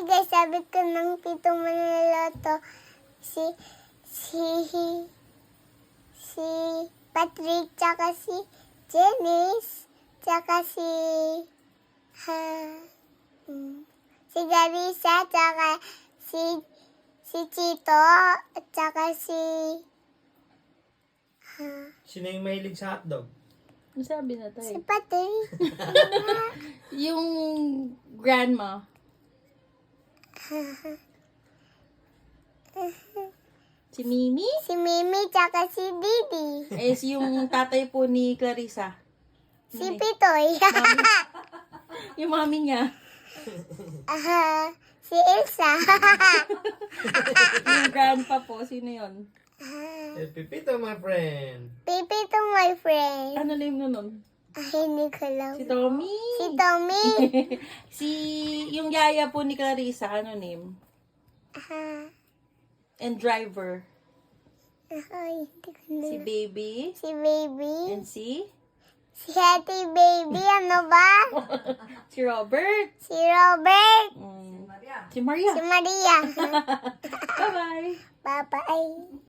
Hi guys, sabi ko ng pitong manloloto si Patrick, tsaka si Janice, tsaka si Garissa, tsaka si Chito, at tsaka si Sino yung mahilig sa hotdog? Ano sabi na si tayo? Patrick. Yung grandma. Si Mimi? Si Mimi, tsaka si Didi. Eh, yung tatay po ni Clarissa. Si Pitoy. Yung mami niya. Si Elsa. Yung grandpa po. Sino yun? Pipito, my friend. Pipi to my friend. Ano name nun? Hindi ko alam. Si Tommy? Si Tommy. Yung yaya po ni Clarissa. Ano name? And driver. Ay, hindi ko alam. Si Baby. Si Baby. And si Si Baby. Ano ba? si Robert. Si Robert. Si Maria. Si Maria. Bye-bye. Bye-bye.